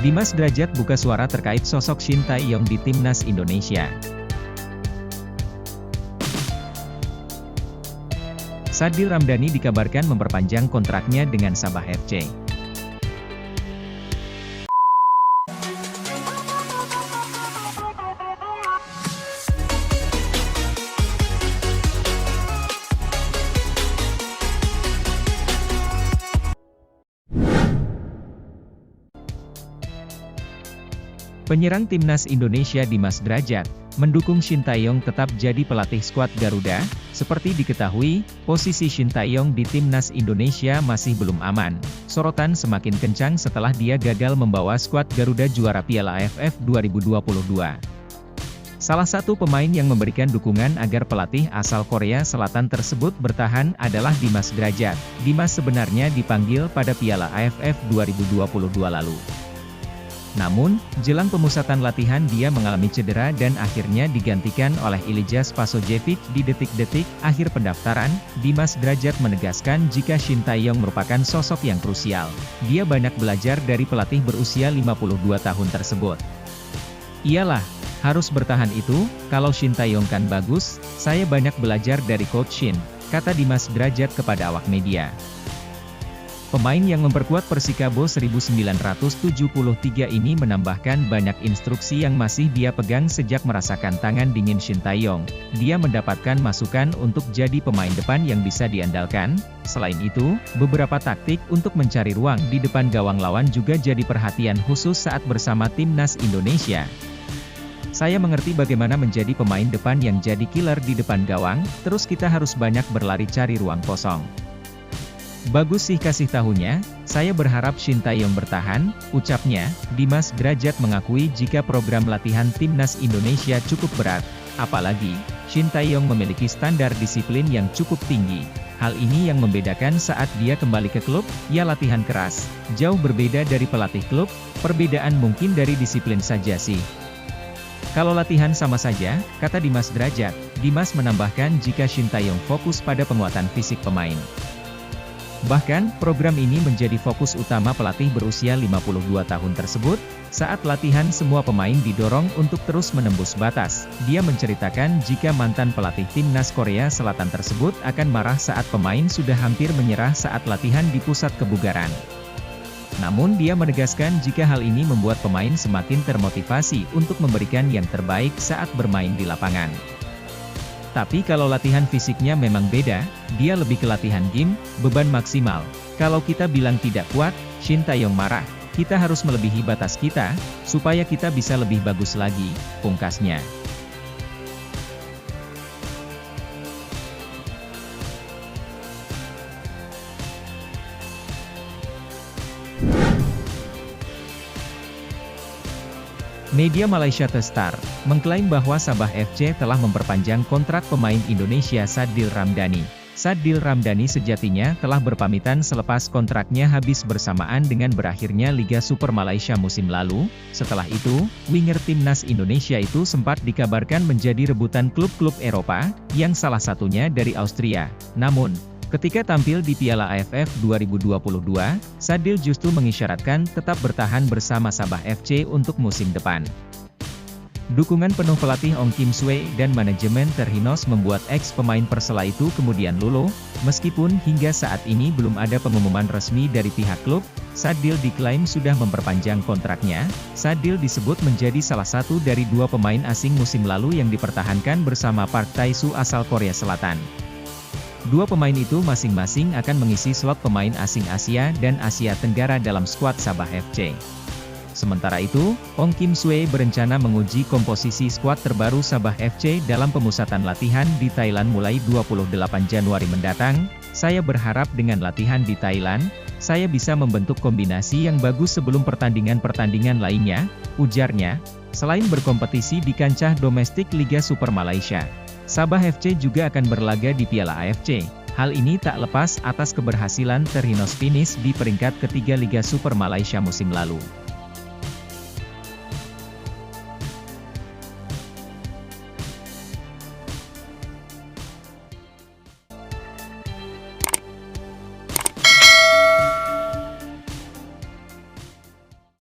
Dimas Derajat buka suara terkait sosok Shin Tae-yong di timnas Indonesia. Sadil Ramdhani dikabarkan memperpanjang kontraknya dengan Sabah FC. Penyerang timnas Indonesia Dimas Derajat mendukung Shin Tae-yong tetap jadi pelatih skuad Garuda. Seperti diketahui, posisi Shin Tae-yong di timnas Indonesia masih belum aman. Sorotan semakin kencang setelah dia gagal membawa skuad Garuda juara Piala AFF 2022. Salah satu pemain yang memberikan dukungan agar pelatih asal Korea Selatan tersebut bertahan adalah Dimas Derajat. Dimas sebenarnya dipanggil pada Piala AFF 2022 lalu. Namun, jelang pemusatan latihan dia mengalami cedera dan akhirnya digantikan oleh Ilija Spasojevic di detik-detik akhir pendaftaran. Dimas Derajat menegaskan jika Shin Tae-yong merupakan sosok yang krusial. Dia banyak belajar dari pelatih berusia 52 tahun tersebut. Iyalah, harus bertahan itu, kalau Shin Tae-yong kan bagus, saya banyak belajar dari Coach Shin, kata Dimas Derajat kepada awak media. Pemain yang memperkuat Persikabo 1973 ini menambahkan banyak instruksi yang masih dia pegang sejak merasakan tangan dingin Shin Tae-yong. Dia mendapatkan masukan untuk jadi pemain depan yang bisa diandalkan. Selain itu, beberapa taktik untuk mencari ruang di depan gawang lawan juga jadi perhatian khusus saat bersama timnas Indonesia. Saya mengerti bagaimana menjadi pemain depan yang jadi killer di depan gawang, terus kita harus banyak berlari cari ruang kosong. Bagus sih kasih tahunya, saya berharap Shin Tae-yong bertahan, ucapnya. Dimas Derajat mengakui jika program latihan timnas Indonesia cukup berat, apalagi, Shin Tae-yong memiliki standar disiplin yang cukup tinggi. Hal ini yang membedakan saat dia kembali ke klub, ia latihan keras, jauh berbeda dari pelatih klub, perbedaan mungkin dari disiplin saja sih. Kalau latihan sama saja, kata Dimas Derajat. Dimas menambahkan jika Shin Tae-yong fokus pada penguatan fisik pemain. Bahkan, program ini menjadi fokus utama pelatih berusia 52 tahun tersebut. Saat latihan semua pemain didorong untuk terus menembus batas. Dia menceritakan jika mantan pelatih timnas Korea Selatan tersebut akan marah saat pemain sudah hampir menyerah saat latihan di pusat kebugaran. Namun dia menegaskan jika hal ini membuat pemain semakin termotivasi untuk memberikan yang terbaik saat bermain di lapangan. Tapi kalau latihan fisiknya memang beda, dia lebih ke latihan game, beban maksimal. Kalau kita bilang tidak kuat, Shin Tae-yong marah, kita harus melebihi batas kita, supaya kita bisa lebih bagus lagi, pungkasnya. Media Malaysia The Star mengklaim bahwa Sabah FC telah memperpanjang kontrak pemain Indonesia Sadil Ramdhani. Sadil Ramdhani sejatinya telah berpamitan selepas kontraknya habis bersamaan dengan berakhirnya Liga Super Malaysia musim lalu. Setelah itu, winger timnas Indonesia itu sempat dikabarkan menjadi rebutan klub-klub Eropa, yang salah satunya dari Austria. Namun, ketika tampil di Piala AFF 2022, Sadil justru mengisyaratkan tetap bertahan bersama Sabah FC untuk musim depan. Dukungan penuh pelatih Ong Kim Sue dan manajemen Terhinos membuat ex-pemain Persela itu kemudian luluh. Meskipun hingga saat ini belum ada pengumuman resmi dari pihak klub, Sadil diklaim sudah memperpanjang kontraknya. Sadil disebut menjadi salah satu dari dua pemain asing musim lalu yang dipertahankan bersama Park Tae-soo asal Korea Selatan. Dua pemain itu masing-masing akan mengisi slot pemain asing Asia dan Asia Tenggara dalam skuad Sabah FC. Sementara itu, Ong Kim Sue berencana menguji komposisi skuad terbaru Sabah FC dalam pemusatan latihan di Thailand mulai 28 Januari mendatang. Saya berharap dengan latihan di Thailand, saya bisa membentuk kombinasi yang bagus sebelum pertandingan-pertandingan lainnya, ujarnya. Selain berkompetisi di kancah domestik Liga Super Malaysia, Sabah FC juga akan berlaga di Piala AFC. Hal ini tak lepas atas keberhasilan Terhinos finish di peringkat ketiga Liga Super Malaysia musim lalu.